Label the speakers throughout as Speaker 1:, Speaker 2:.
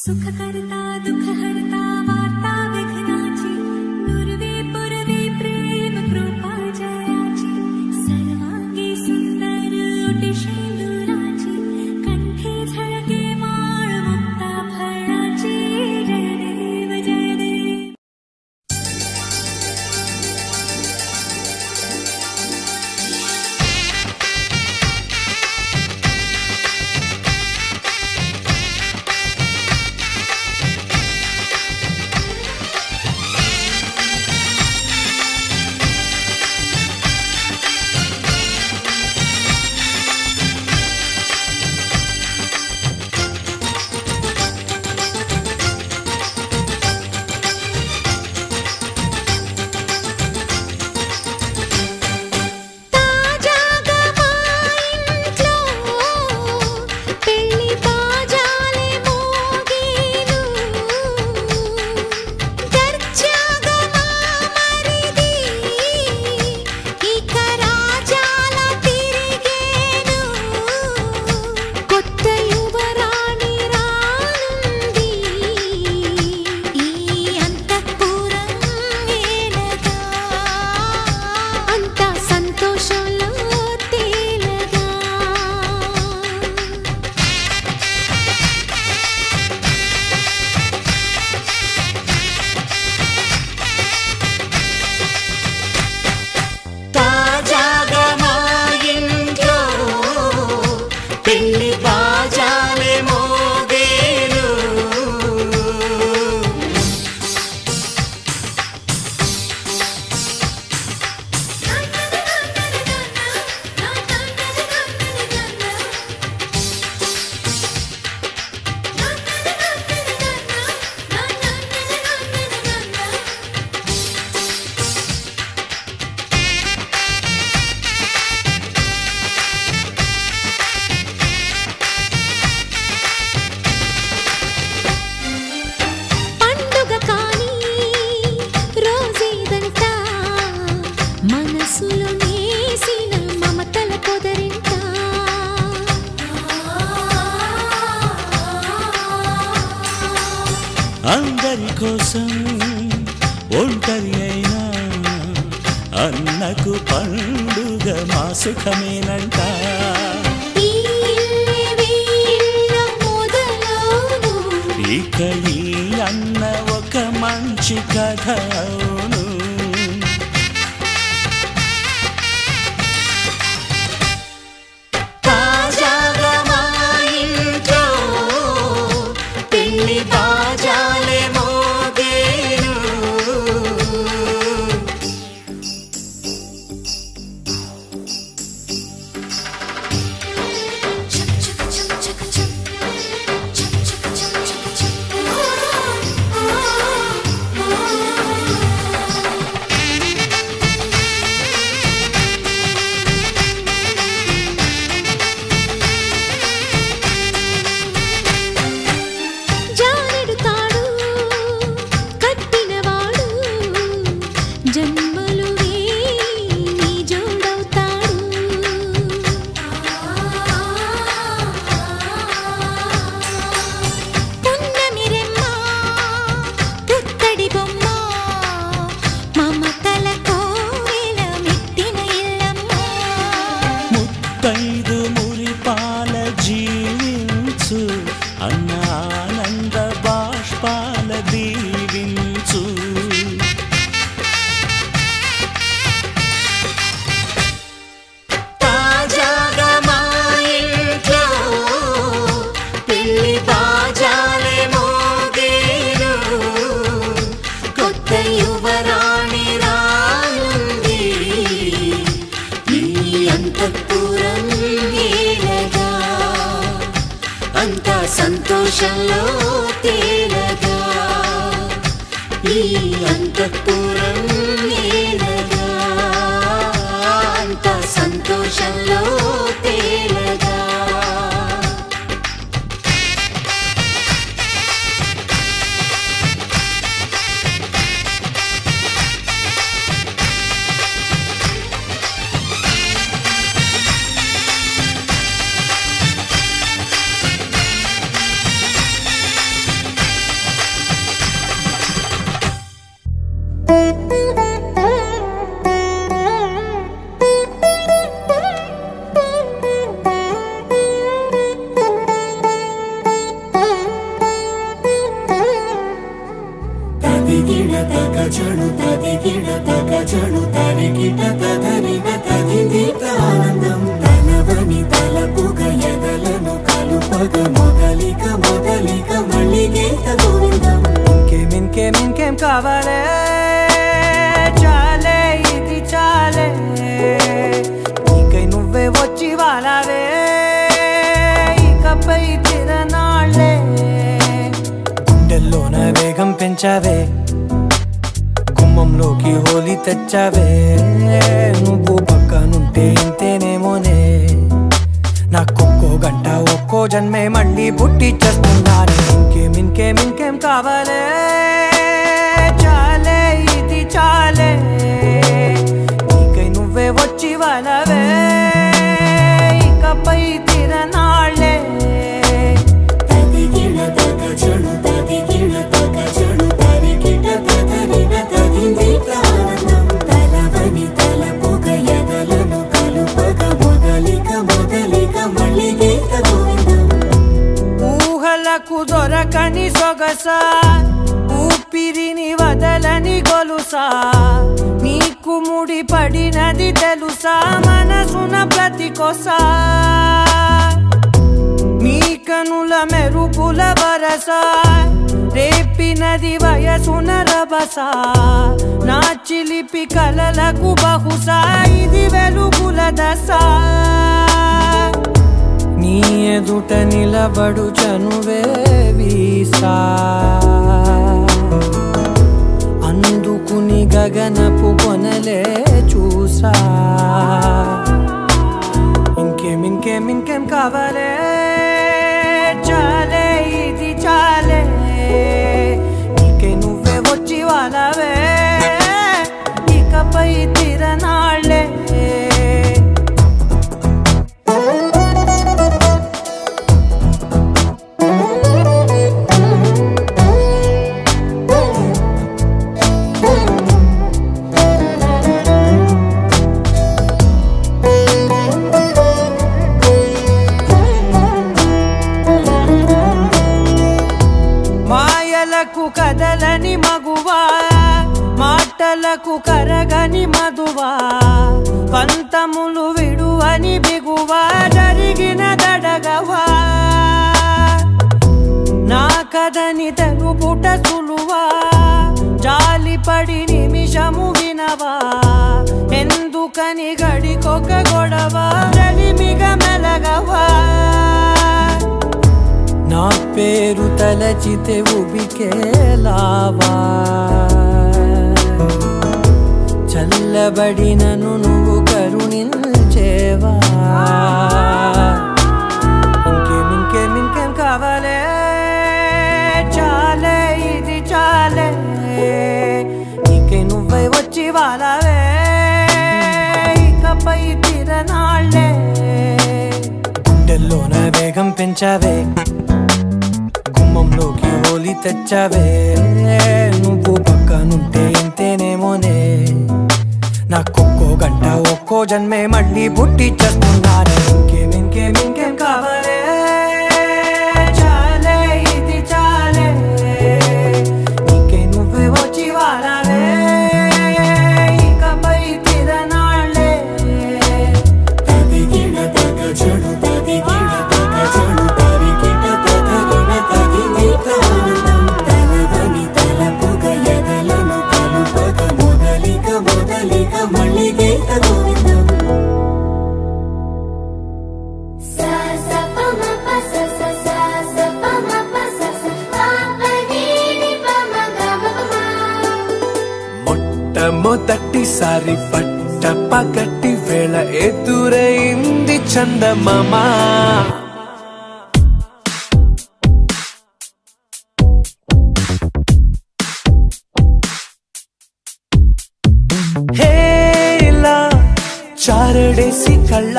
Speaker 1: सुखकर्ता दुःखहर्ता वार्ता विघ्नाची नुरवे पुरवे प्रेम कृपा जयाची सर्वांगी सुंदर ओटी शेंदुराची कंठे झळके माळ मुक्ता फळाची जय देव जय देव.
Speaker 2: అందరి కోసం ఒంటరి అయినా అన్నకు పండుగ మా సుఖమేనంట. ఇక ఈ అన్న ఒక మంచి కథ అవును. సంతోషంలో తేలగా ఈ అంతఃపురం ఏలగా అంత సంతోషంలో తేలగా. తగజడు తదిగిడ తగజడు తరిగిట తదరిన తదిందిట ఆనందం తలవని తలపుగ ఎదలను కలుపగ మొదలిక మొదలిక మళ్ళీ గీత గోవిందం
Speaker 3: ఇంకేం కావాలే చాలే ఇది చాలే నీకై నువ్వే వచ్చి వాలావే ఇకపై తిరనాళ్ళే గుండెల్లోన వేగం పెంచావే గుమ్మంలోకి హోలీ తెచ్చావే నువ్వు పక్కనుంటే ఇంతేనేమోనే నాకొక్కో గంట ఒక్కో జన్మే మళ్ళీ పుట్టి చేస్తున్నాను ఇంకేం కావాలే చాలే ఇది చాలే నీకై నువ్వే వచ్చి వాలవే ఇకపై తిరనాళ్ళే
Speaker 2: తదిగిడ తగజడు తదిగిడ తగజడు తరిగిట తదరిన తదిందిట ఆనందం తలవని తలపుగ ఎదలను కలుపగ మొదలిక మొదలిక మళ్ళీ గీత గోవిందం
Speaker 3: ఊహలకు దొరకని సొగసా ఊపిరిని వదలని గొలుసా నీకు ముడి పడినది తెలుసా మనసున ప్రతి కొసా నీ కనుల మెరుపుల వరసా రేపినది వయసున రభసా నా చిలిపి కలలకు బహుశా ఇది వెలుగుల దశ నీ ఎదుట నిలబడు చనువే వీసా అందుకుని గగనపు కొనలే చూసా ఇంకేం కావాలే చాలే ఇది చాలే నీకే నువ్వే వచ్చి వాలవే ఇకపై తిరనాళ్ళే మాయలకు కదలని మగువా మాటలకు కరగని మధువా పంతములు విడువని బిగువా జరిగిన దడగవా నా కథని తెలుపుట సులువా జాలిపడి నిమిషము వినవా ఎందుకని గడికొక గొడవ రలిమిగ మెలగవా నా పేరు తలచితే ఉబికేలావా చల్లబడినను నువ్వు కరుణించేవా ఇంకేం కావాలే చాలే ఇది చాలే నీకే నువ్వై వచ్చి వాలవే ఇకపై తిరనాళ్ళే గుండెల్లోన వేగం పెంచావే గుమ్మంలోకి హోలీ తెచ్చావే నువ్వు పక్కనుంటే ఇంతేనేమోనే నాకొక్కో గంట ఒక్కో జన్మే మళ్ళీ పుట్టి చేస్తున్నాను ఇంకేం కావాలే చాలే ఇది చాలే నీకే నువ్వే వచ్చి వాలవే ఇకపై తిరనాళ్ళే
Speaker 2: తదిగిడ తగజడు తదిగిడ తగజడు తరిగిట తదరిన తదిందిట ఆనందం తలవని తలపుగ ఎదలను కలుపగ మొదలిక మొదలిక మళ్ళీ గీత గోవిందం
Speaker 4: మొట్టమొదటిసారి పట్ట పగటి వేళ ఎదురైంది చందమామ హేలా చారడేసి కళ్ళ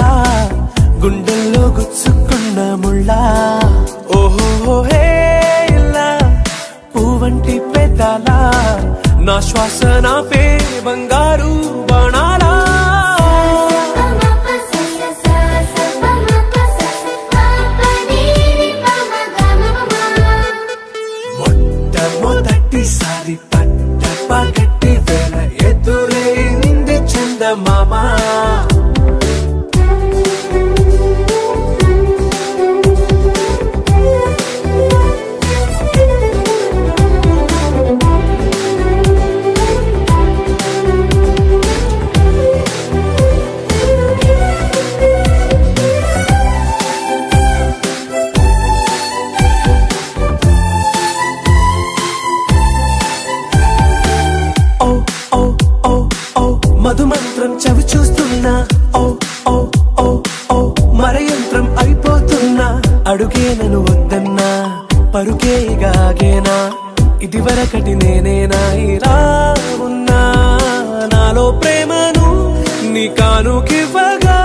Speaker 4: గుండెల్లో గుచ్చుకున్న ముళ్ళా ఓహో హేలా పువ్వంటి పెదాల నా శ్వాస నాపే బంగారు బాణాలా మొట్టమొదటిసారి పట్ట పగట్టి వేళ ఎదురే నింది చందమామ మధుమంత్రం చవి చూస్తున్నా ఓ ఓ ఓ ఓ మరయంత్రం అయిపోతున్నా అడుగే నన్ను వద్దన్నా పరుకే గాగేనా ఇది వరకటి నేనేనా ఇలా ఉన్నా నాలో ప్రేమను నీ కానుకివ్వగా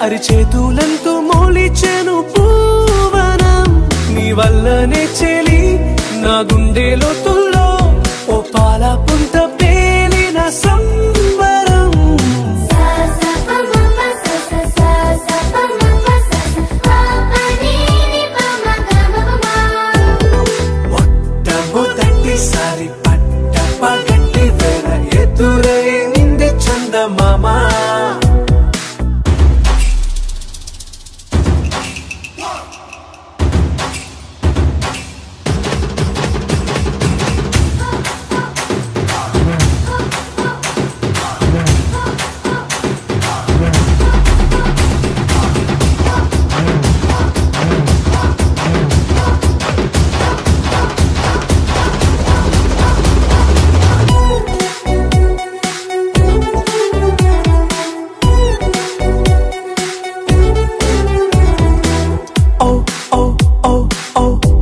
Speaker 4: అరిచేతులంతో మోలిచెను పూవనం నీ వల్లనే చెలి నా గుండెలో తుల్లో ఓ పాల పుంత పేలిన సంబరం మొట్టమొదటిసారి పట్ట పగట్టి వేళ ఎదురై నింది చందమామ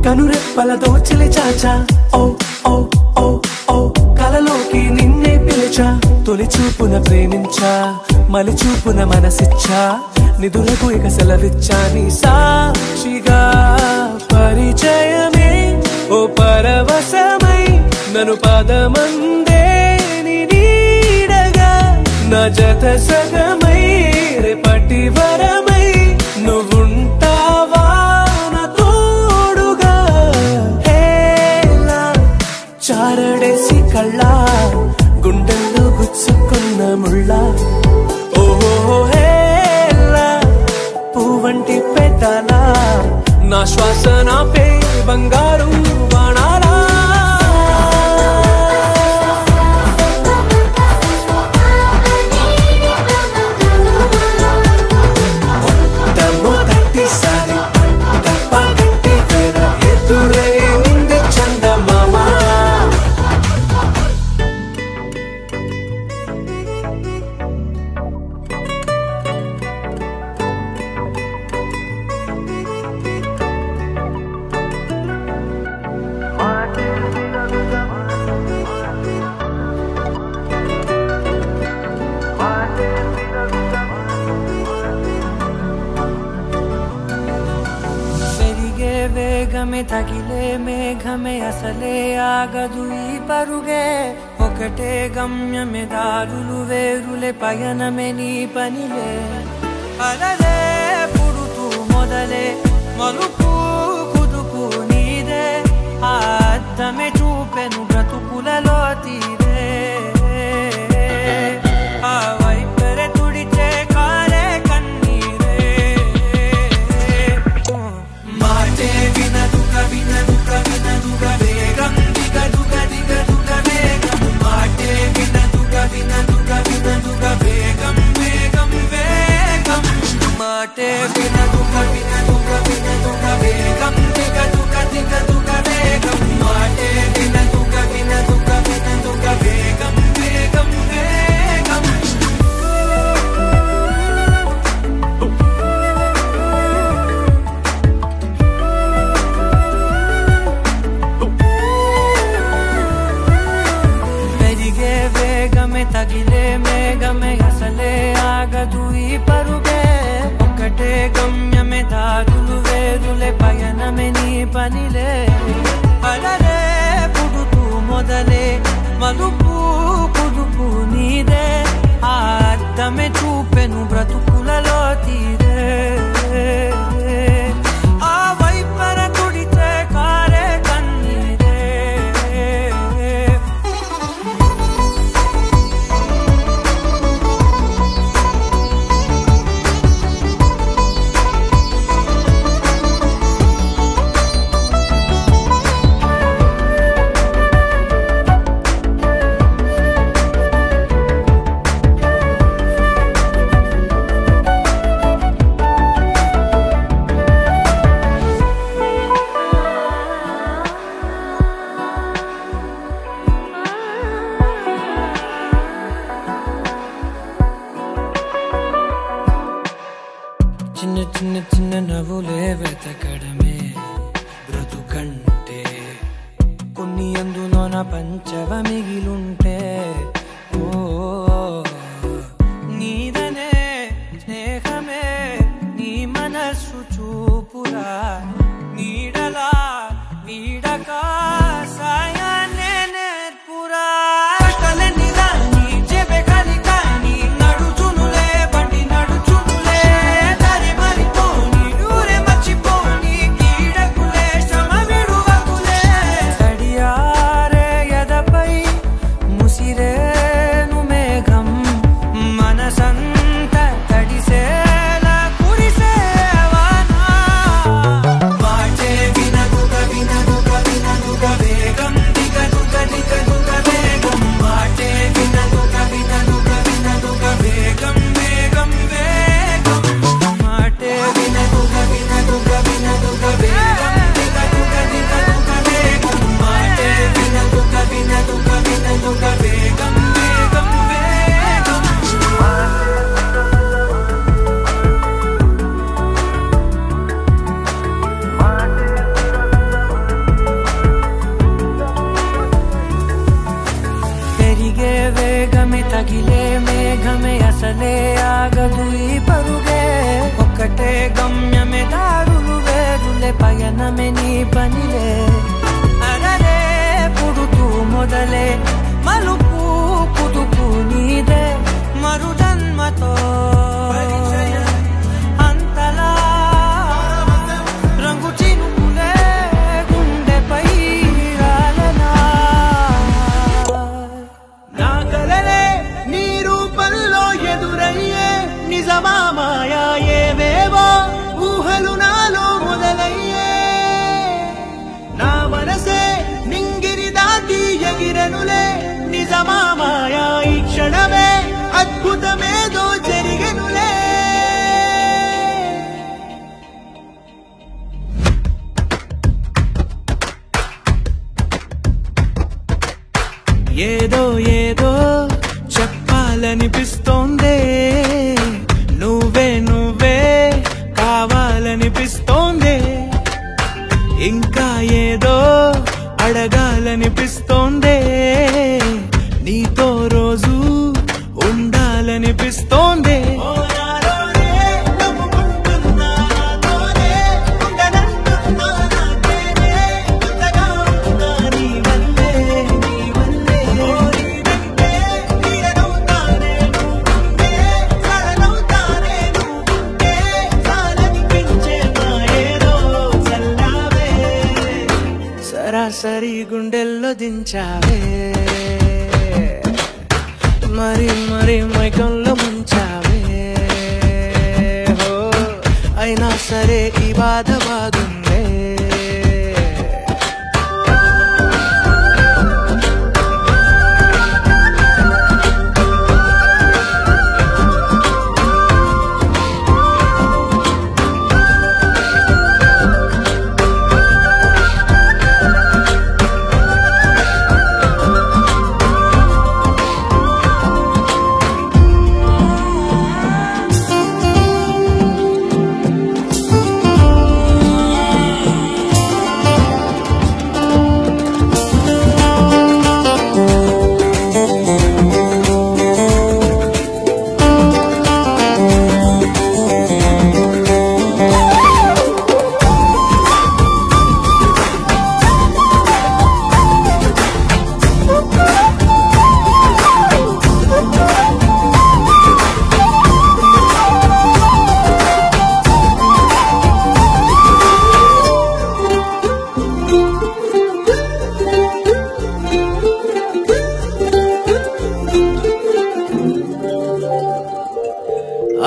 Speaker 4: కనురెప్పల దోచిలి చాచా ఓ ఓ ఓ ఓ కలలోకి నిన్నే పిలిచా తొలి చూపున ప్రేమించా మలి చూపున మనసిచ్చా నిధులకు ఇక సెలవిచ్చా నీ సాక్షిగా పరిచయమే ఓ పరవశమై నన్ను పదమందే నీ నీడగా నా జత సగమై రేపటి వరమై నువ్వుంటావా చారడేసి కళ్ళ గుండెల్లో గుచ్చుకున్న ముళ్ళ ఓహో హేలా పువ్వంటి పెదాల నా శ్వాస నాపే బంగారు బాణాలా మొట్టమొదటిసారి పగట్టి వేళ ఎదురే నింది చందమామ
Speaker 3: వేగమే తగిలే మేఘమే అసలే ఆగదు ఈ పరుగే ఒకటే గమ్యమే దారులు వేరులే పయనమే నీ పనిలే అలలే పుడుతూ మొదలే మలుపు కుదుపు నీదే ఆ అద్దమే చూపెను బ్రతుకులలో తీరే ఆ వైపరే తుడిచే కారే కన్నీరే మాటే వినదుక వినదుక వినదుక వేగం దిగదుక దిగదుక వేగం మాటే వినదుక వినదుక వినదుక వేగం వేగం వేగం మాటే వినదుక వినదుక వినదుక వేగం దిగదుక దిగదుక వేగం మాటే వినదుక వినదుక వినదుక వేగం వేగం వేగం తగిలే మేఘమే అసలే ఆగదు ఈ పరుగే ఒకటే గమ్యమే దారులు వేరులే పయనమే నీ పనిలే అలలే పుడుతూ మొదలే మలుపు కుదుపు నీదే ఆ అద్దమే చూపెను బ్రతుకులలో తీరే ఆ వైపర తుడితే కారే కన్నీరే కొన్ని అందులోన పంచవ మిగిలుంటే ఓ నీదనే స్నేహమే నీ మనస్సు చూపురా నీడలా వీడక సాయాన్నే నేర్పురా కలనిదా నీ చెబె కలికాని నడుచునులే బండి నడుచునులే దారి మరిపోని ఊరే మర్చిపోని కీడకులే శ్రమ విడువకులే తడియారే ఎదపై ముసిరేను మేఘం మనసంత తడిసేలా కురిసేవానా వాటే వినదుగ వినదుగ వినదుగ వేగం దిగదుగ దిగదుగ వేగం వాటే వినదుగ వినదుగ వినదుగ వేగం వేగం వేగం వాటే వినదుగ వినదుగ వినదుగ వేగం దిగదుగ దిగదుగ వేగం వాటే వినదుగ వినదుగ వినదుగ వేగం వేగం వేగం పెరిగే వేగమే తగిలే మేఘమే అసలే ఆగదు ఈ పరుగే ఒక్కటే గమ్యమే దారులు వేరులే పయనమే నీ పనిలే అరరే పుడుతూ మొదలే మలుపు కుదుపు నీదే మరు జన్మతో అంతలా రంగు చినుకులే గుండెపై రాలనా
Speaker 4: నా కలలే నీ రూపంలో ఎదురయ్యే నిజమా మాయా ఏవేవో ఊహలు నాలో మొదలయ్యే నా మనసే నింగిరి దాటి ఎగిరనులే నిజమా మాయా ఈ క్షణమే అద్భుతమేదో జరిగెనులే ఏదో ఏదో చెప్పాలనిపిస్తోందే నువ్వే నువ్వే కావాలనిపిస్తోందే ఇంకా ఏదో అడగాలనిపిస్తోందే నీతో రోజు ఉండాలనిపిస్తోందే సరాసరి గుండెల్లో దించావే మరి మరి మైకంలో ముంచావే హో అయినా సరే ఈ బాధ బాగుందే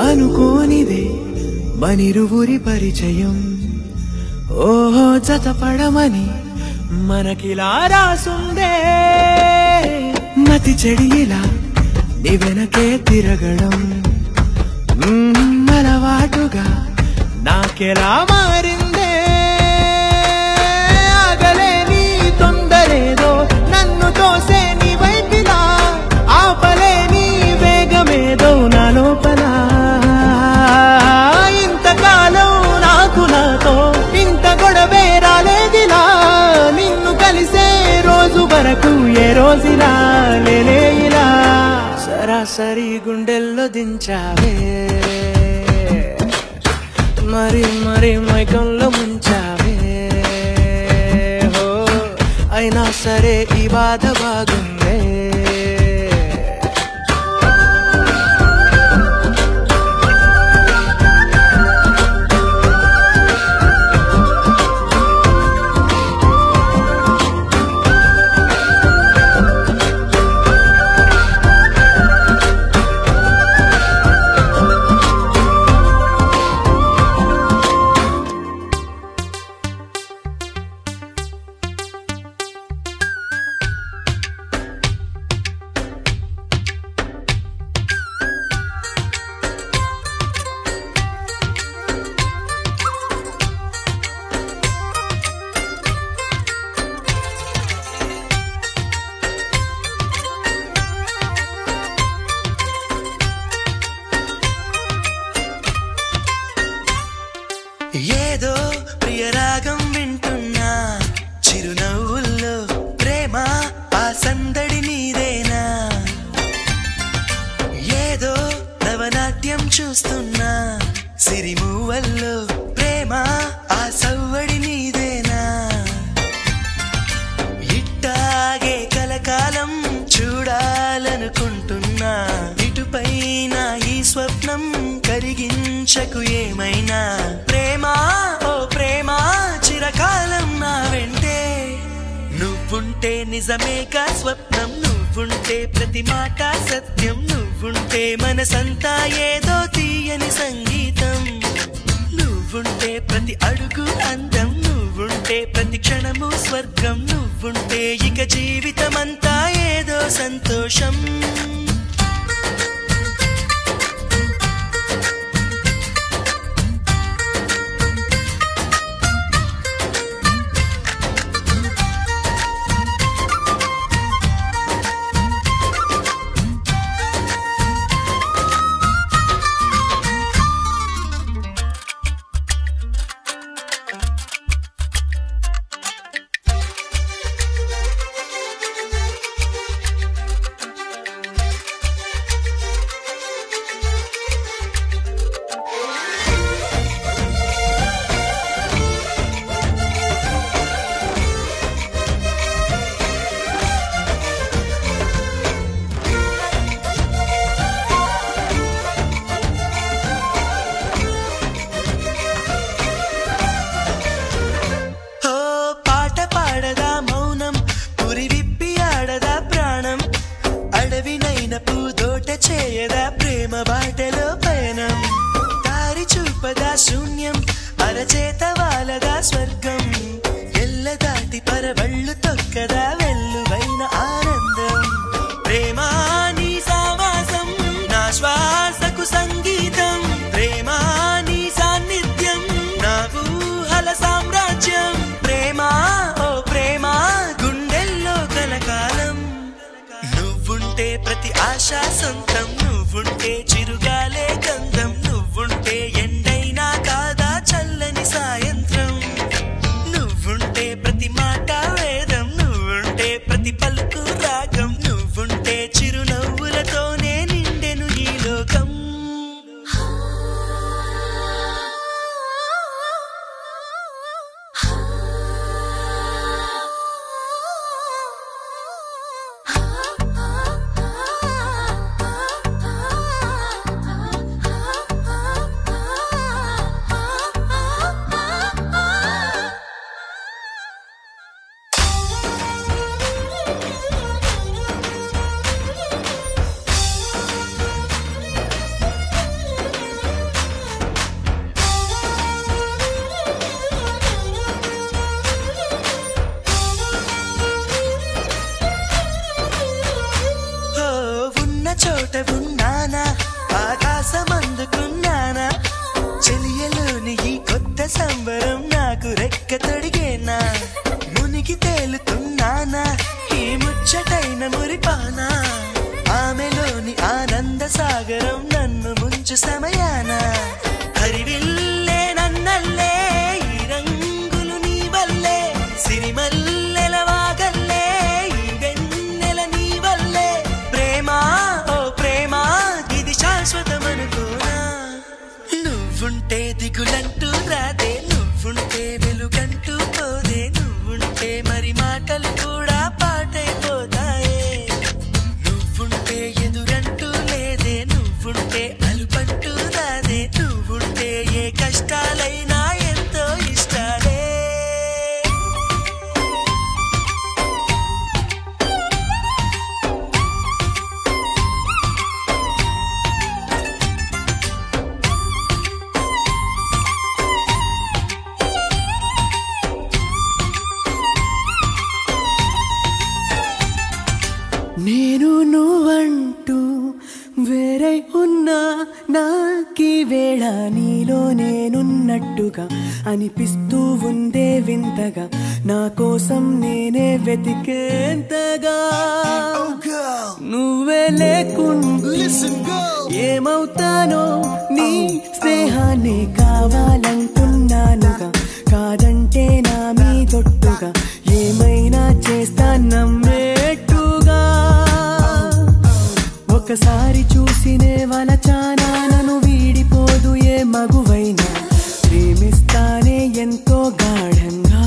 Speaker 4: అనుకోనిదే మనిరువురి పరిచయం ఓహో జతపడమని మనకిలా రాసుందే మతి చెడిలా నీ వెనకే తిరగడం అలవాటుగా నాకెలా మారిందే ఆగలేని తొందరేదో నన్ను తోసే నీ వైపిలా ఆపలేని వేగమేదో నా లోపల ఇంతకాలం నాకు నాతో ఇంత గొడవే రాలేదిలా నిన్ను కలిసే వరకు ఏ రోజులా లేలే ఇలా
Speaker 3: సరాసరి గుండెల్లో దించావే మరి మరి మైకంలో ముంచావే హో అయినా సరే ఈ బాధ బాగుందే ఏదో ప్రియరాగం వింటున్నా చిరునవ్వుల్లో ప్రేమ ఆ సందడి నీదేనా ఏదో నవనాట్యం చూస్తున్నా సిరిమూవల్లో ప్రేమ ఆ సవ్వడి నీదేనా ఇట్టాగే కలకాలం చూడాలనుకుంటున్నా ఇటుపైన ఈ స్వప్నం కరిగించకు ఏమైనా ప్రేమ ఓ ప్రేమ చిరకాలం నా వెంటే నువ్వుంటే నిజమేగా స్వప్నం నువ్వుంటే ప్రతి మాట సత్యం నువ్వుంటే మనసంతా ఏదో తీయని సంగీతం నువ్వుంటే ప్రతి అడుగు అందం నువ్వుంటే ప్రతి క్షణము స్వర్గం నువ్వుంటే ఇక జీవితమంతా ఏదో సంతోషం చేయదా ప్రేమ బాటలో పయనం దారి చూపదా శూన్యం అరచేత వాలదా స్వర్గం ఎల్ల దాటి పరవళ్ళు తొక్కదా వెల్లువైన ఆనందం ప్రేమ నీ సావాసం నా శ్వాసకు సంగీతం ప్రేమ నీ సాన్నిధ్యం నా ఊహల సామ్రాజ్యం ప్రేమ ఓ ప్రేమ గుండెల్లో కలకాలం నువ్వుంటే ప్రతి ఆశ సొంతం నువ్వుంటే చిరుగాలే గంధం నువ్వుంటే ఎండైనా కాదా చల్లని సాయంత్రం నువ్వుంటే ప్రతి మాట వేదం నువ్వుంటే ప్రతి పలుకు రాగం నువ్వుంటే చిరునవ్వులతోనే నిండెను ఈ లోకం చోట ఉన్నానా ఆకాశం అందుకున్నానా చెలియలోని ఈ కొత్త సంబరం నాకు రెక్క తొడిగేనా మునిగి తేలుతున్నానా ఈ ముచ్చటైన మురిపానా ఆమెలోని ఆనంద సాగరం నన్ను ముంచు సమయాన హరివిల్లే నన్నల్లే ఈ రంగులు నీ వల్లే సిరిమల్లెల వాగల్లే ఈ కలలు కూడా పాటైపోతాయే నువ్వుంటే ఎదురంటూ లేదే నువ్వుంటే అలుపంటూ రాదే నువ్వుంటే ఏ కష్టాలైనా ఎంతో ఇష్టాలే నేను నువ్వంటూ వేరే ఉన్నా నాకీ వేళ నీలో నేనున్నట్టుగా అనిపిస్తూ ఉందే వింతగా నా కోసం నేనే వెతికేంతగా నువ్వే లేకుండా ఏమవుతానో నీ స్నేహాన్ని కావాలంటున్నానుగా కాదంటే నా మీదొట్టుగా ఏమైనా చేస్తా నమ్మేట్టుగా ఒకసారి చూసినే వలచానా నన్ను వీడిపోదు ఏ మగువైనా ప్రేమిస్తానే ఎంతో గాఢంగా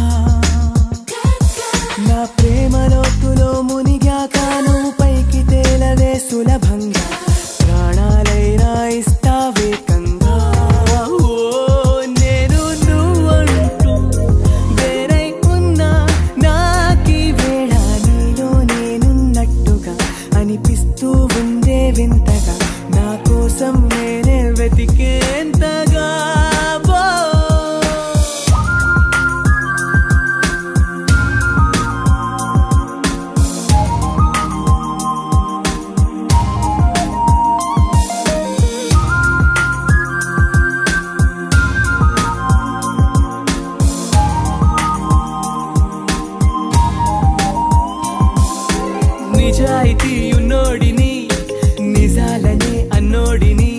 Speaker 3: నా ప్రేమ లోతులో మునిగాక నువ్వు పైకి తేలవే సులభంగా ప్రాణాలైనా ఇస్తావేకంగా నేను నువ్వంటూ వేరే ఉన్నా నాకీ వేళ నీలో నేనున్నట్టుగా అనిపిస్తూ ఉందే వింతగా నా కోసం నేనే వెతికేంతగా నిజాయితీ ఉన్నోడిని నిజాలనే అన్నోడిని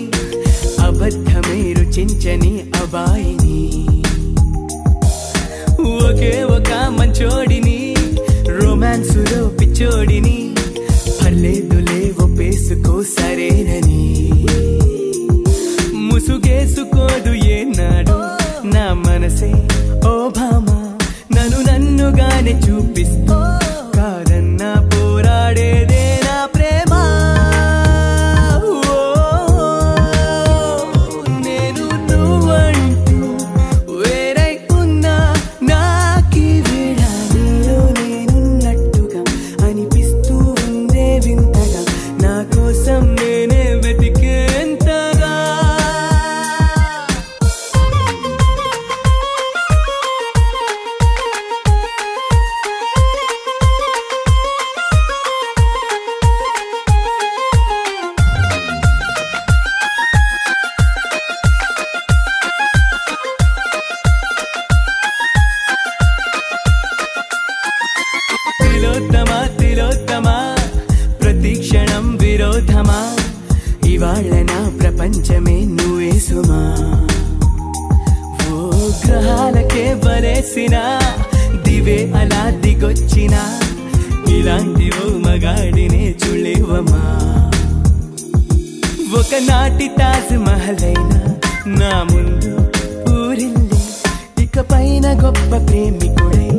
Speaker 3: అబద్ధమే రుచించని అబాయిని ఒకే ఒక మంచోడిని రొమాన్సులో పిచ్చోడిని పర్లేదులే ఒప్పేసుకో సరేనని ముసుగేసుకోదు ఏనాడు నా మనసే ఓ భామ నన్నుగానే చూపిస్తూ కాదన్నా పోరాడేదే నా ప్రేమ నేను నువ్వంటూ వేరై ఉన్నా నాకీ వేళ నీలో నేనున్నట్టుగా అనిపిస్తూ ఉందే వింతగా నా కోసం నేనే వెతికేంతగా తిలోత్తమా ప్రతిక్షణం విరోధమా ఇవాళ నా ప్రపంచమే నువ్వే సుమా ఓ గ్రహాలకే వలేసిన దివే అలా దిగొచ్చిన ఇలాంటి ఓ మగాడినే చూడలేవమ్మా ఒకనాటి తాజ్ మహల్ అయినా నా ముందు ఊరిల్లి ఇకపైన గొప్ప ప్రేమికుడై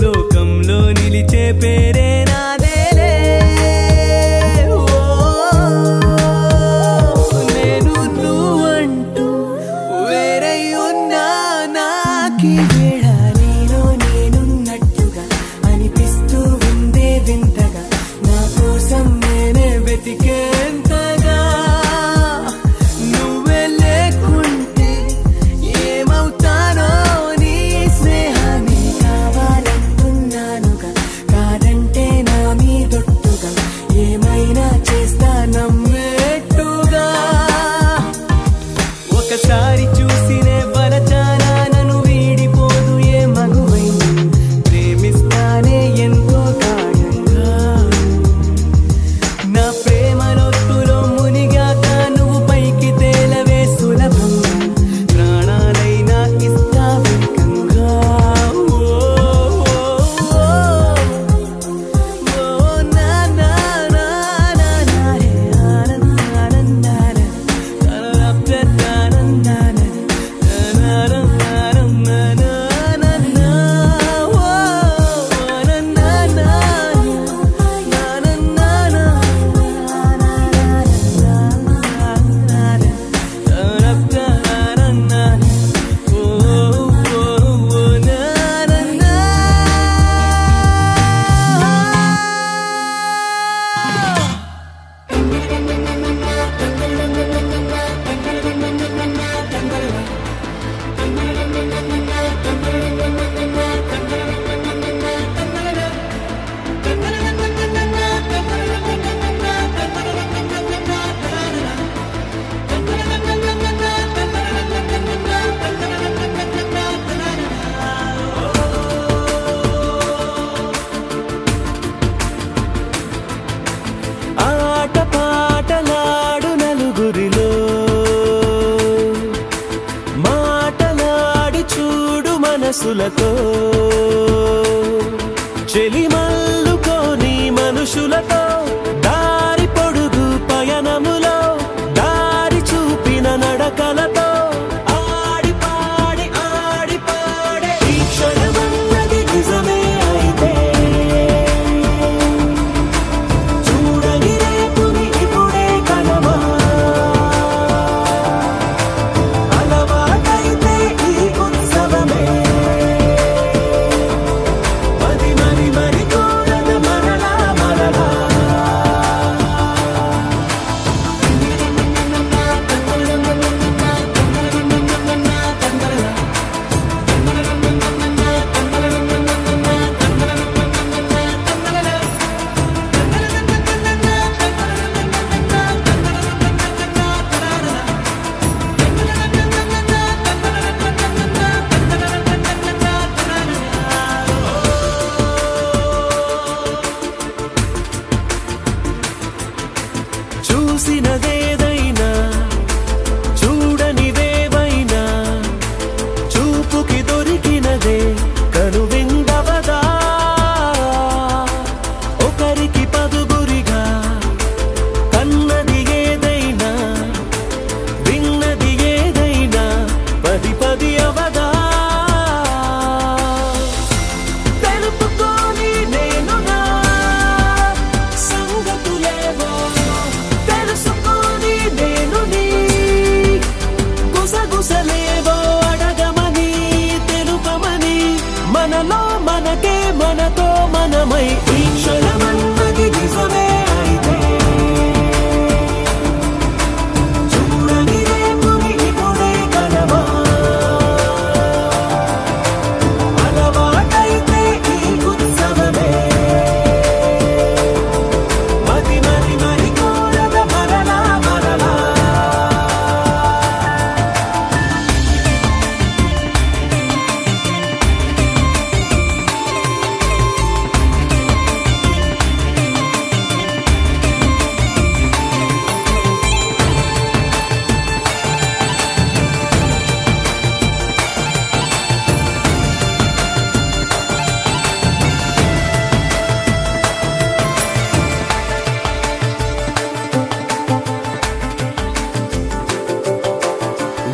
Speaker 3: లోకంలో నిలిచే పేరే నాదేలే నేను నువ్వంటూ వేరై ఉన్నా నాకీ వేళ నీలో నేనున్నట్టుగా అనిపిస్తూ ఉందే వింతగా నా కోసం నేనే వెతికేంతగా నువ్వే లేకుంటే ఏమవుతానో నీ స్నేహాన్ని కావాలంటున్నానుగా కాదంటే నా మనసులతో చెలిమల్లుకోని మనుషులతో దారి పొడుగు పయనములో దారి చూపిన నడకలతో ఆడి పాడి ఈ క్షణమన్నది నిజమే అయితే చూడని రేపుని ఇప్పుడే కనమా అలవాటైతే ఈ ఉత్సవమే మరి కోరద మరలా మరలా చూసినదేదైనా చూడనిదేవైనా చూపుకి దొరికినదే కనువిందవదా ఒకరికి పదుగురిగా కన్నది ఏదైనా విన్నది ఏదైనా పది పది అవదా తెలుపుకోని నేనునా సంగతులేవో తెలుసుకొని నేను నీ గుసగుసలేవో అడగమని తెలుపమని మనలో మనకే మనతో మనమై ఈ క్షణమన్నది నిజమే అయితే చూడని రేపుని ఇప్పుడే కనమా అలవాటైతే ఈ ఉత్సవమే మరి కోరద మరలా మరలా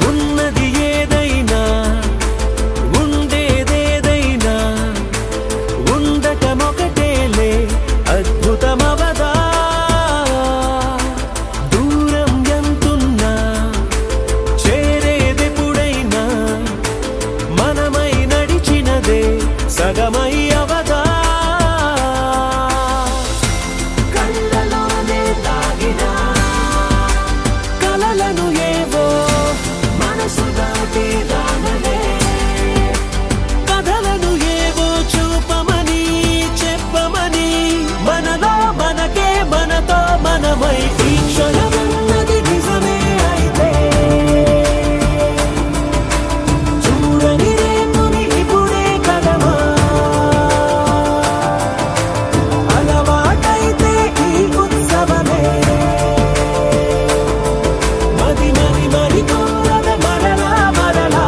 Speaker 3: ఉన్నది ఏదైనా ఉండేదేదైనా ఉండటమొకటేలే అద్భుతమవదా దూరం ఎంతున్నా చేరేదెప్పుడైనా మనమై నడిచినదే సగమై అవదా కళ్ళలోనే తాగిన కలలను ఏవో మనసు దాటి రానలే కథలను ఏవో చూపమని చెప్పమని మనలో మనకే మనతో మనమై ఈ క్షణమన్నది నిజమే అయితే చూడని రేపుని ఇప్పుడే కనమా అలవాటైతే ఈ ఉత్సవమే మరి కోరద మరలా మరలా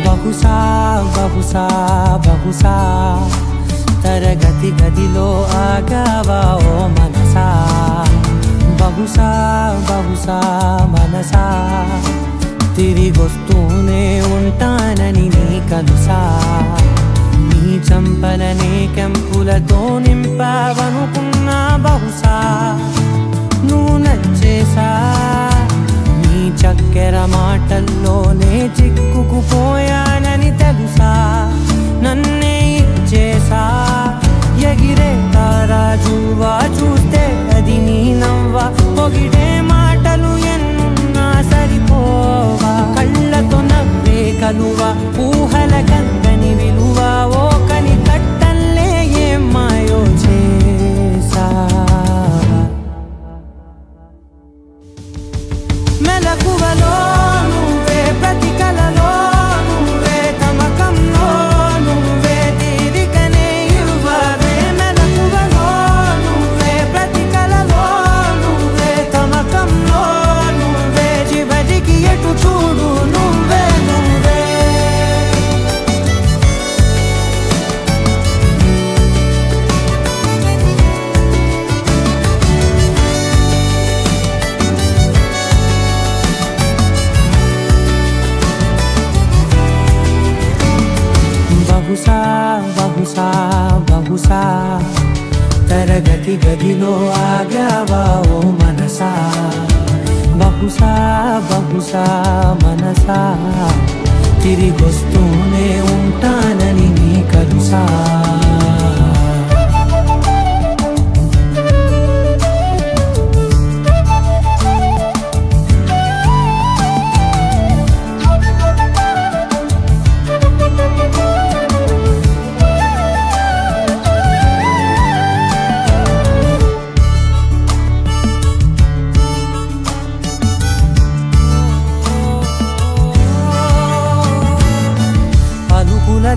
Speaker 5: బహుశా బహుశా తరగతి గదిలో ఆగావా ఓ మనసా బహుశా బహుశా మనసా తిరిగొస్తూనే ఉంటానని నీ కలుసా నీ చంపలనే కెంపులతో నింపావనుకున్నా బహుశా నువ్వు నచ్చేసా మాటల్లోనే చిక్కుకుపోయానని తెలుసా నన్నే ఇచ్చేసా ఎగిరే తారాజువా చూస్తే అది నీ నవ్వా పొగిడే మాటలు ఎన్నున్నా సరిపోవా కళ్ళతో నవ్వే కలువా ఊహల కందని విలువా ఓ కని కట్టల్లే ఏం మాయో చేసా మెలకువలో నువ్వే ప్రతి కలలో నువ్వే తమకంలో నువ్వే తీరికనే ఇవ్వవే మెలకువలో నువ్వే ప్రతి కలలో నువ్వే తమకంలో నువ్వే చివరికి ఎటు చూడు నువ్వే నువ్వే బహుశా బహుశా బహుశా తరగతి గదిలో ఆగావా ఓ మనసా బహుశా బహుశా మనసా తిరిగొస్తూనే ఉంటానని నీ కలుసా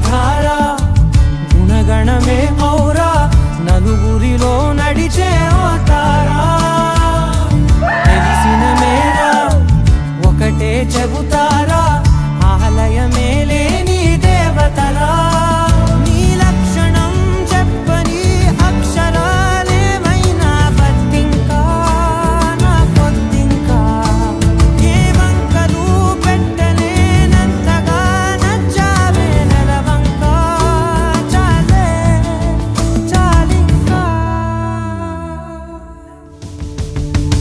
Speaker 5: ధార గుణగణమే ఔరా నలుగురిలో నడిచే తారా తెలిసిన మేరా ఒకటే చెబుతారా ఆలయమే లేని దేవతరా నీ లక్షణం చెప్పని అక్షరాలేమైనా బతింకా నా పొద్దింకా ఏ వంకలు పెట్టలేనంతగా నచ్చావే నెలవంకా చాలే చాలింకా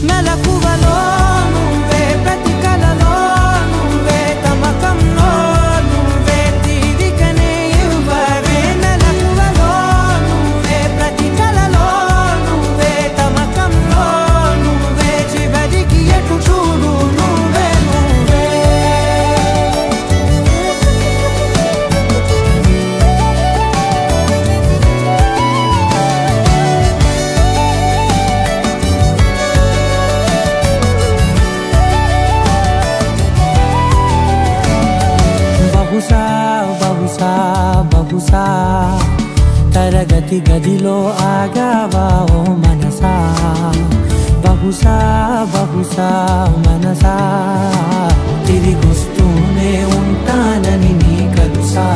Speaker 5: మెలకువలో నువ్వే ప్రతి కలలో నువ్వే తమకంలో నువ్వే తీరికనే ఇవ్వవే మెలకువలో నువ్వే ప్రతి కలలో నువ్వే తమకంలో నువ్వే చివరికి ఎటు చూడు నువ్వే నువ్వే బహుశా బహుశా బహుశా తరగతి గదిలో ఆగావా ఓ మనసా బహుశా బహుశా మనసా తిరిగొస్తూనే ఉంటానని నీ కలుసా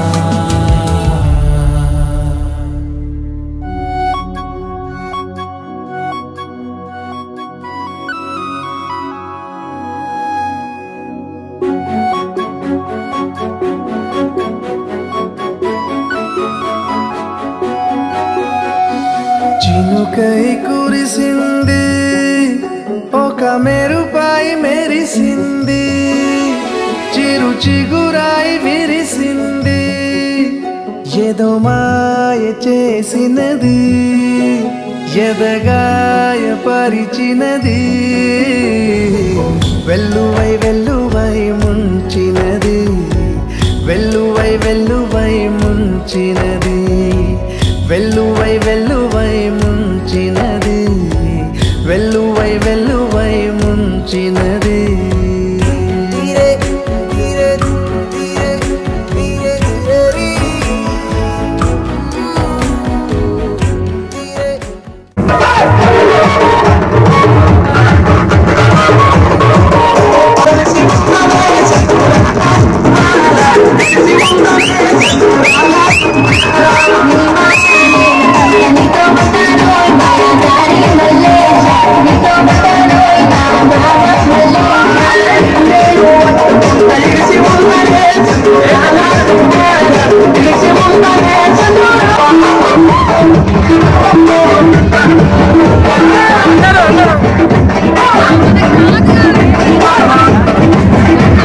Speaker 6: చినుకై కురిసింది ఒక మెరుపాయి మెరిసింది చిరు చిగురాయి విరిసింది ఏదో మాయ చేసినది ఎదగాయ పరిచినది వెల్లువై వెల్లువై ముంచినది వెల్లువై వెల్లువై ముంచినది వెల్లువై వెల్లువై ముంచినది వెల్లువై వెల్లువై ముంచినది తీరే తీరే తీరే తీరే తీరే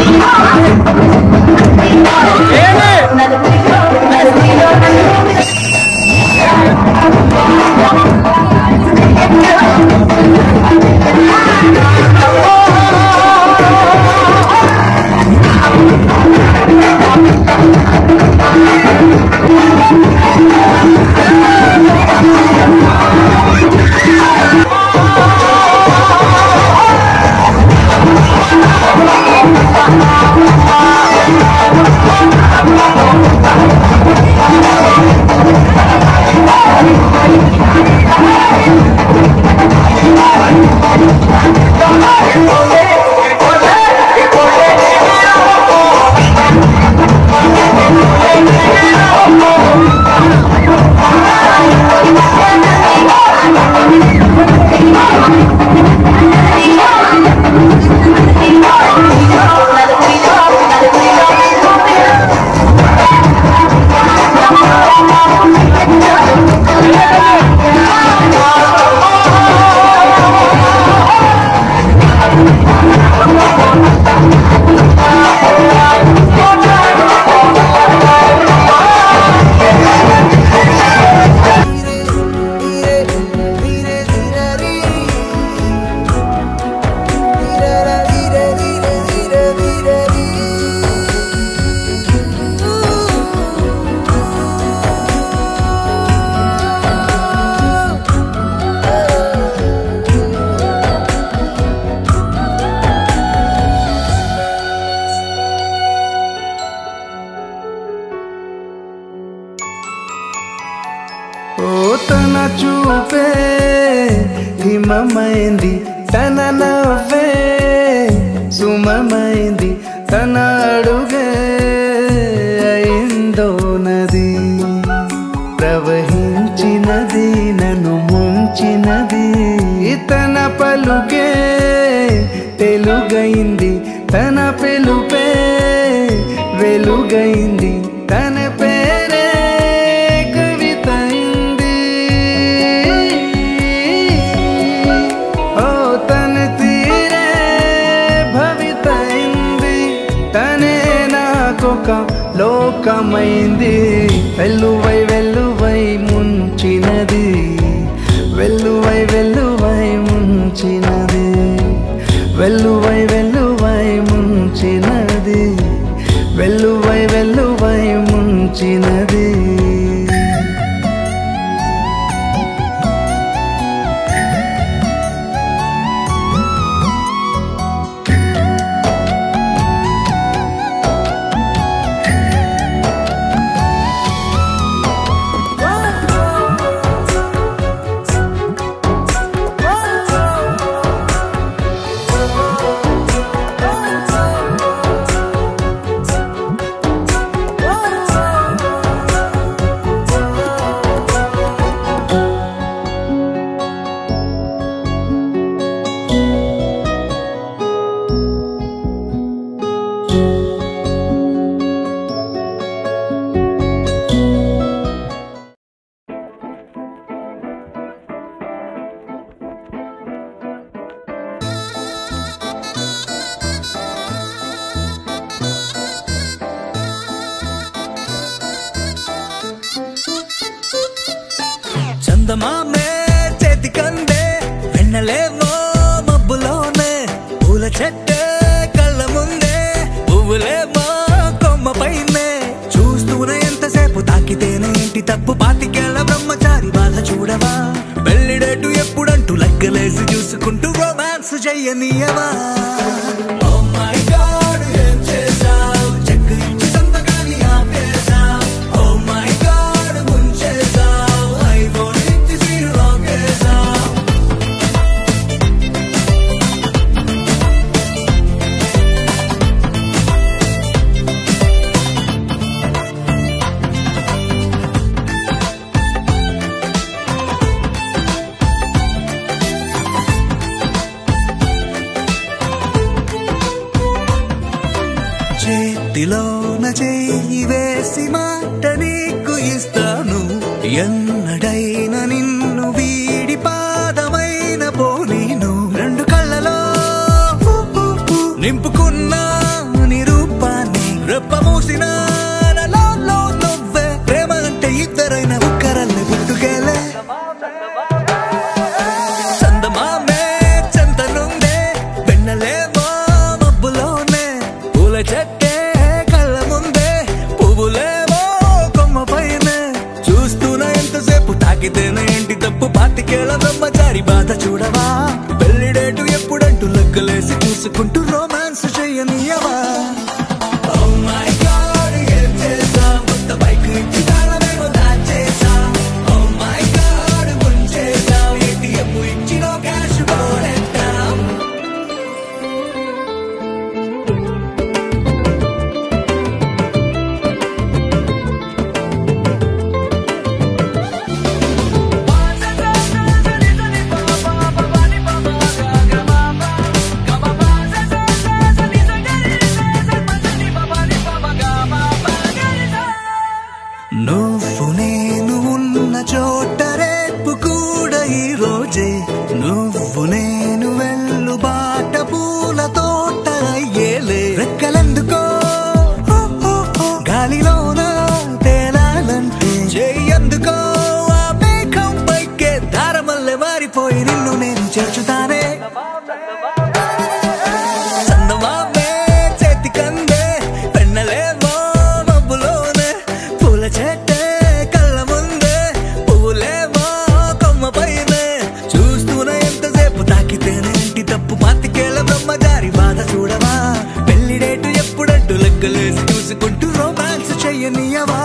Speaker 7: Thank you.
Speaker 6: చూపే హిమమైంది తన నవ్వే సుమమైంది తన అడుగే అయిందో నది ప్రవహించినది నన్ను ముంచినది తన పలుకే తెలుగైంది తన పిలుపే వెలుగైంది తన పేరే కవితైంది ఓ తన తీరే భవితైంది తనే నాకొక లోకమైంది వెల్లువై వెల్లువై ముంచినది వెల్లువై వెల్లువై ముంచినది వెల్లువై వెల్లువై ముంచినది వెల్లువై వెల్లువై ముంచినది
Speaker 5: చందమామే చేతికందే వెన్నలేమో మబ్బులోనే పూల చెట్టే కళ్ళ ముందే పువ్వులేమో కొమ్మ పైనే చూస్తూనే ఎంతసేపు తాకితేనే ఇంటి తప్పు పాతికేళ్ల బ్రహ్మచారి బాధ చూడవా పెళ్లిడేటు ఎప్పుడంటూ లెక్కలేసి చూసుకుంటూ రొమాన్స్ చెయ్యనీయవా చేతిలోన చెయ్యి వేసి మాట నీకు ఇస్తాను ఎన్నడైనా నిన్ను వీడి పాదమైన పోనీను రెండు కళ్ళలో నింపుకున్న నిరూపాన్ని రెప్ప మూసిన నువ్వే ప్రేమ అంటే ఇద్దరైన ఒక్కరల్ని పుట్టుకేలే చందమామే చెంతనుందే వెన్నలేమో మబ్బులోనే పూల చెట్టే కళ్ళ ముందే పువ్వులేమో కొమ్మ పైనే చూస్తూనే ఎంతసేపు తాకితేనే ఏంటి తప్పు పాతికేళ్ల బ్రహ్మచారి బాధ చూడవా పెళ్లిడేటు ఎప్పుడంటూ లెక్కలేసి చూసుకుంటూ రొమాన్స్ చెయ్యనీయవా నువ్వు నేను ఉన్న చోట రేపు కూడా ఈ రోజే నువ్వు నేను వెళ్ళు బాట పూల తోట అయ్యేలే రెక్కలెందుకో గాలిలోన తేలాలంటే చెయ్యందుకో ఆ మేఘం పైకే దారమల్లె మారిపోయి నిన్ను నేను చేర్చుతానే చందమామే చేతికందే వెన్నలేమో మబ్బులోనే పూల చెట్టే కళ్ళ ముందే పువ్వులేమో కొమ్మ పైనే చూస్తూనే ఎంతసేపు తాకితేనే ఇంటి తప్పు పాతికేళ్ల బ్రహ్మచారి బాధ చూడవా పెళ్లిడేటు ఎప్పుడంటూ లెక్కలేసి చూసుకుంటూ రొమాన్స్ చెయ్యనీయవా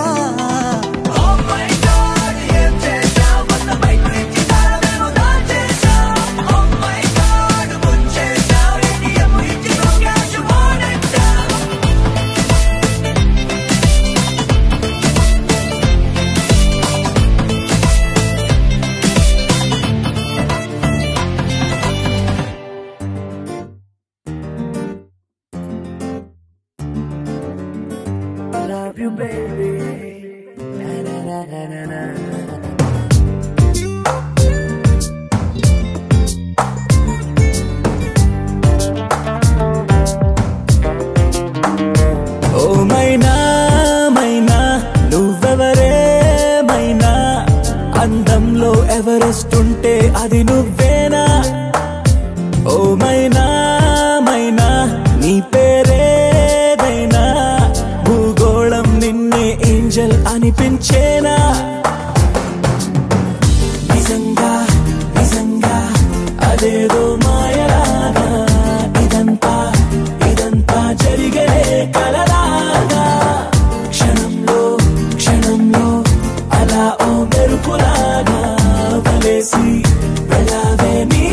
Speaker 5: Oh my God, ఏం చేశావు
Speaker 6: you, baby. Na na na na na na.
Speaker 5: ఓ మైనా మైనా నువ్వెవరే మైనా, అందంలో ఎవరెస్ట్ ఉంటే అది నువ్వేనా? ఓ మైనా మైనా నీ పేరేదైనా, భూగోళం నిన్నే ఏంజల్ అనిపించేనా? నిజంగా నిజంగా అదేదో మాయలాగా, ఇదంతా ఇదంతా జరిగే కలలాగా, క్షణంలో క్షణంలో అలా ఓ మెరుపులాగా వలేసి వెళ్ళావే నీ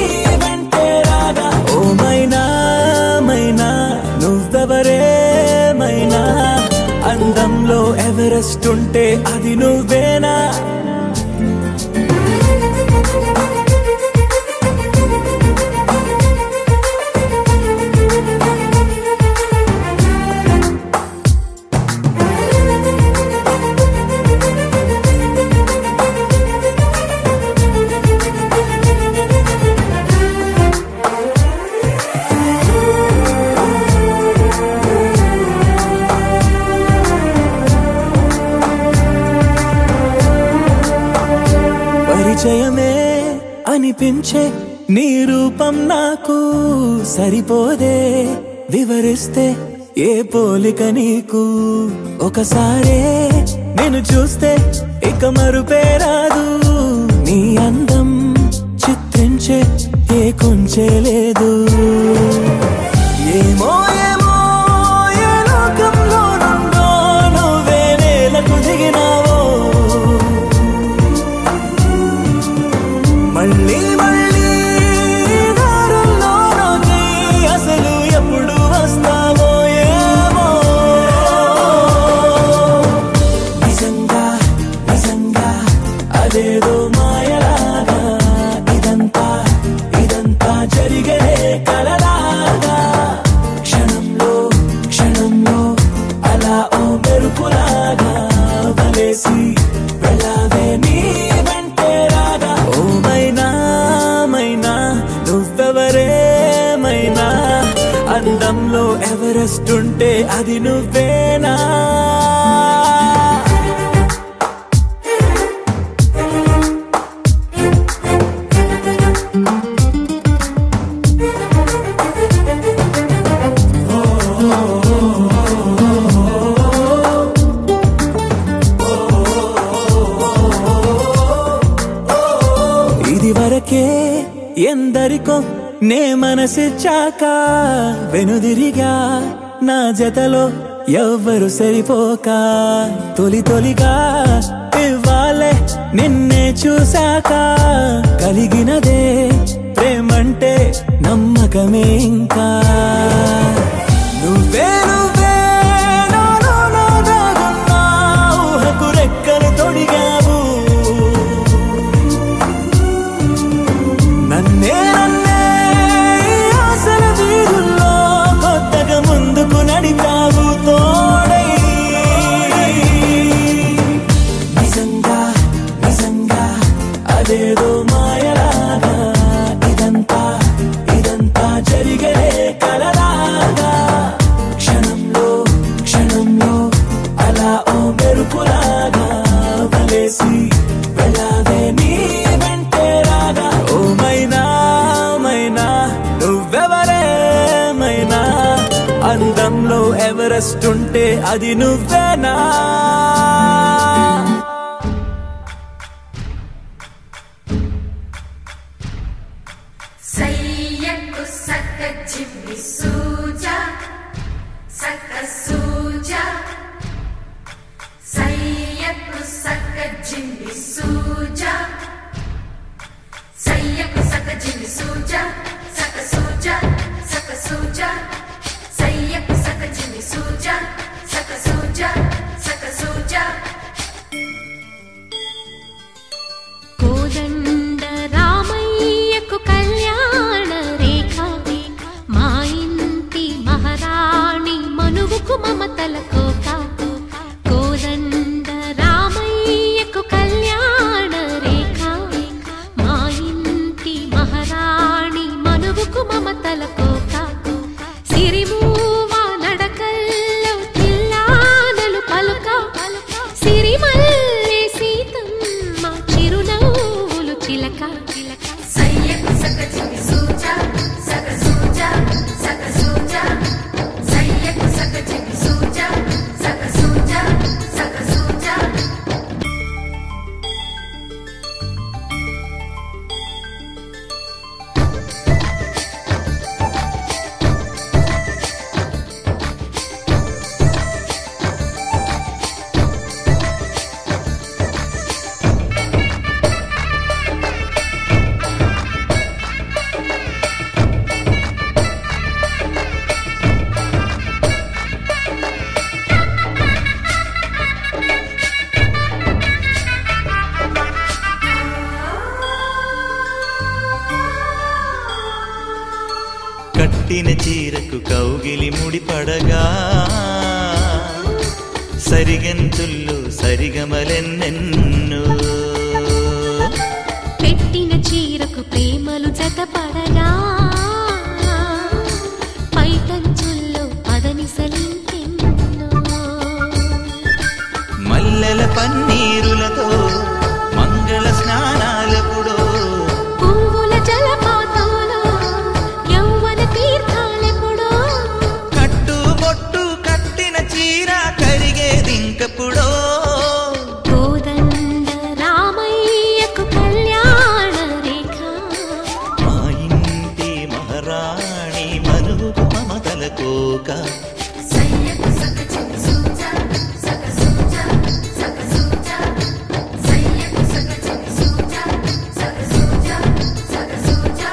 Speaker 5: వెంటే రాగా. ఓ మైనా మైనా నువ్వెవరే మైనా, అందంలో ఎవరెస్ట్ ఉంటే అది నువ్వేనా? పరిచయమే అనిపించే నీ రూపం నాకు సరిపోదే, వివరిస్తే ఏ పోలిక నీకు? ఒకసారే నేను చూస్తే ఇక మరుపే రాదు, నీ అందం చిత్రించే ఏ కొంచె లేదు. ఏమో ఏమో ఏ లోకంలో నుండో నువ్వే నేలకు దిగినావో, మళ్ళీ మళ్ళీ దారుల్లోకి అసలు ఎప్పుడు వస్తావో ఏమో. నిజంగా నిజంగా అదేదో మాయలాగా, ఇదంతా ఇదంతా జరిగే కలలాగా, క్షణంలో క్షణంలో అలా ఓ మెరుపులాగా వలేసి వెళ్ళావే నీ వెంటే రాగా. ఓ మైనా మైనా నువ్వెవరే మైనా, అందంలో ఎవరెస్ట్ ఉంటే అది నువ్వేనా? ఇది వరకే ఎందరికో నే మనసిచ్చాక, వెనుదిరిగా నా జతలో ఎవ్వరు సరిపోక, తొలి తొలిగా ఇవ్వాలే నిన్నే చూశాక, కలిగినదే ప్రేమంటే నమ్మకమే ఇంకా. నువ్వే నువ్వే నాలో దాగున్నా ఊహకు రెక్కలు తొడిగావు, నన్నే నన్నే ఆశల వీధుల్లో కొత్తగా ముందుకు నడిపావు తోడై. నిజంగా నిజంగా అదేదో మాయలాగా, ఇదంతా ఇదంతా జరిగే కలలాగా, క్షణంలో క్షణంలో అలా ఓ మెరుపులాగా వలేసి వెళ్ళావే నీ వెంటే రాగా. ఓ మైనా మైనా నువ్వెవరే మైనా, అందంలో ఎవరెస్ట్ ఉంటే అది నువ్వేనా?
Speaker 1: సయ్యకు సక్క జిమ్మి సూజా సక్క సూజా, సయ్యకు సక్క జిమ్మి సూజా, సయ్యకు సక్క జిమ్మి సూజా సక్క సూజా సక్క సూజా, సయ్యకు సక్క జిమ్మి సూజా సక్క సూజా సక్క సూజా. కోదండ రామయ్యకు కళ్యాణ రేఖ, మా ఇంటి మహారాణి మనువుకు మమతల కోక.
Speaker 7: కట్టిన చీరకు కౌగిలి ముడిపడగా సరిగంతుల్లో సరిగమలెన్నెన్నో
Speaker 8: పెట్టిన చీరకు ప్రేమలు జతపడగా పైటంచుల్లో పదనిసలింకెన్నో
Speaker 7: మల్లెల పన్నీరులతో మంగళ స్నానాలెప్పుడో
Speaker 8: పువ్వుల జలపాతంలో యౌవన తీర్థాలెప్పుడో
Speaker 7: కట్టుబొట్టు కట్టిన చీర కరిగేదింకప్పుడో
Speaker 8: కోదండ రామయ్యకు కళ్యాణ రేఖ
Speaker 7: మా ఇంటి మహారాణి మనుగు మమతల కోక
Speaker 1: సయ్యకు సక చిన్ని సూజా సక సూజా సక సూజా సయ్యకు సక చిన్ని సూజా సక సూజా సక సూజా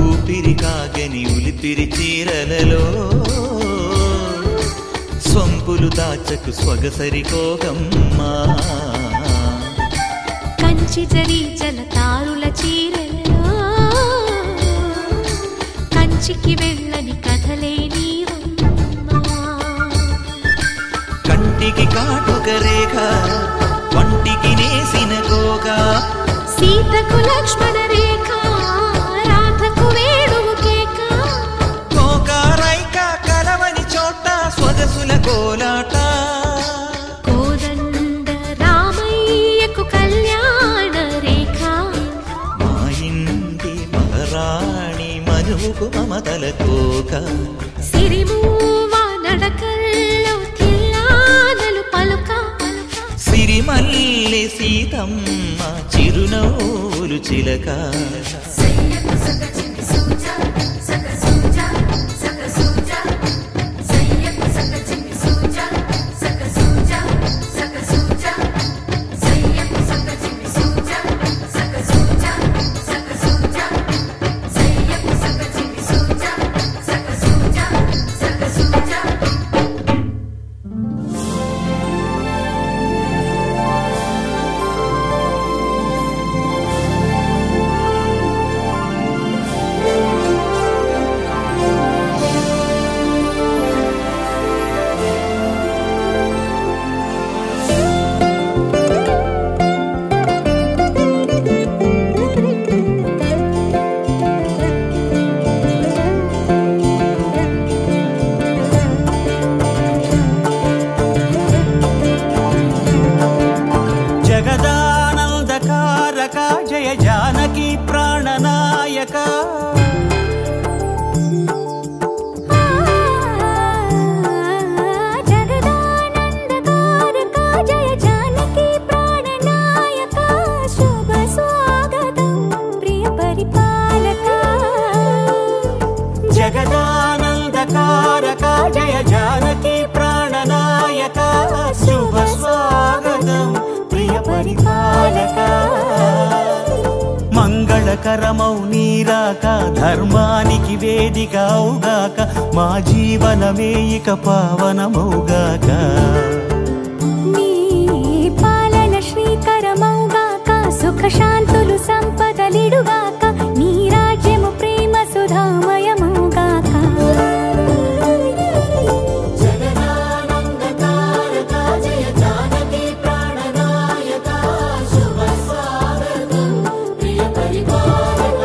Speaker 7: ఊపిరి కాగని ఉలిపిరి చీరలలో స్వంపులు దాచకు స్వగసరి కోగమ్మా
Speaker 8: కంచి జరి జలతారుల చీరలలో కంచికి వెళ్ళని కథలే నీవమ్మా
Speaker 7: కంటికి కాటుక రేఖ వంటికి నేసిన కోగా
Speaker 8: సీతకు లక్ష్మణ రేఖ రాధకు వేణువు కేక
Speaker 7: కోకారైక కలవని చోట స్వగసుల కోలాట
Speaker 8: కోదండ రామయ్యకు కళ్యాణ రేఖ
Speaker 7: మా ఇంటి మహారాణి మనువుకు మమతల కోక
Speaker 8: సిరిమూవ నడకల్లో తిల్లానలు పలుక
Speaker 7: సిరిమల్లె సీతమ్మ చిరునవ్వులు చిలక
Speaker 1: సయ్యకు సక చిన్ని సూజా సక సూజా సక సూజా సయ్యకు సక చిన్ని సూజా సక సూజా సక సూజా సయ్యకు సక చిన్ని సూజా సక సూజా సక సూజా సయ్యకు సక చిన్ని సూజా సక సూజా సక సూజా
Speaker 3: జగదానందకారక జయ జానకి ప్రాణనాయక
Speaker 8: జగదానందకారక జయ జానకి ప్రాణనాయక శుభ స్వాగతం ప్రియ పరిపాలక
Speaker 3: జగదానందకారక జయ జానకి ప్రాణనాయక శుభ స్వాగతం ప్రియ పరిపాలక మంగళకరమౌ నీరాక ధర్మానికి వేదిక అవుగాక మా జీవనమే ఇక పావనమౌగాక
Speaker 8: నీ పాలన శ్రీకరమౌగాక సుఖ శాంతులు సంపదలిడుగాక నీ రాజ్యము ప్రేమ సుధామయమౌగాక
Speaker 2: జగదానందకారక జయ జానకి ప్రాణనాయక శుభ స్వాగతం ప్రియ పరిపాలక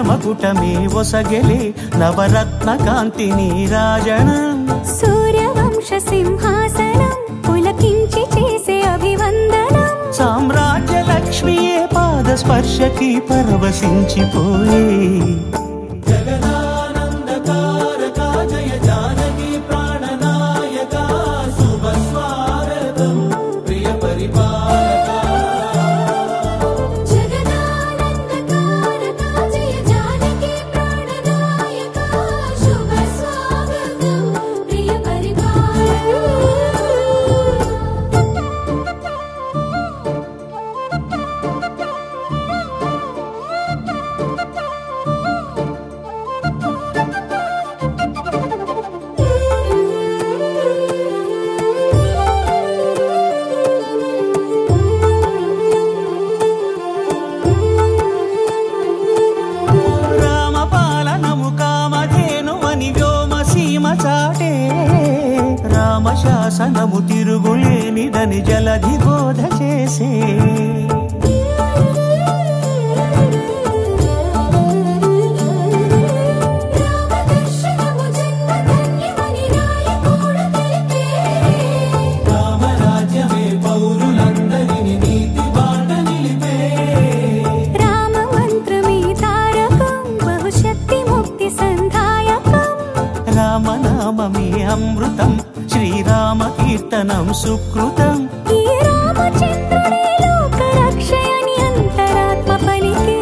Speaker 3: మకుటమే ఒసగెలే నవరత్న కాంతి నీరాజనం
Speaker 8: సూర్యవంశ సింహాసనం పులకించి చేసే అభివందనం
Speaker 3: సామ్రాజ్య లక్ష్మియే పాద స్పర్శకి పరవశించిపోయే
Speaker 2: జగదానందకారక జయ జానకి ప్రాణనాయక శుభ స్వాగతం ప్రియ పరిపాలక
Speaker 8: జగదానందకారక జయ జానకి ప్రాణనాయక శుభ స్వాగతం ప్రియ
Speaker 3: రామపాలనము కామధేనువని వ్యోమ సీమ చాటే రామశాసనము తిరుగులేనిదని జలధి బోధ చేసే
Speaker 8: రామదర్శనము జన్మధన్యమని నాయకుడు తెలిపే
Speaker 2: రామరాజ్యమే పౌరులందరిని నీతి బాట నిలిపే
Speaker 8: రామ మంత్రమే తారకం బహుశక్తి ముక్తి సంధాయకం
Speaker 3: రామనామమే అమృతం శ్రీరామ కీర్తనం సుకృతం
Speaker 8: ఈ రామచంద్రుడే లోక రక్షయని అంతరాత్మ పలికే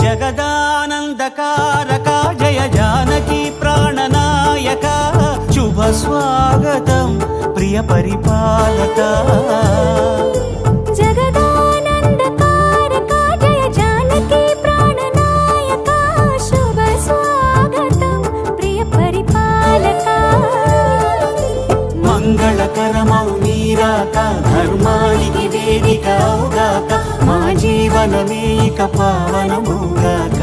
Speaker 3: జగదానందకారక జయ జానకి ప్రాణనాయక శుభ స్వాగతం ప్రియ పరిపాలక
Speaker 8: జగదానందకారక జయ జానకి ప్రాణనాయక శుభ స్వాగతం ప్రియ పరిపాలక
Speaker 3: మంగళకరమౌ నీరాక ధర్మానికి వేదిక అవుగాక మా జీవనమే ఇక పావనమౌగాక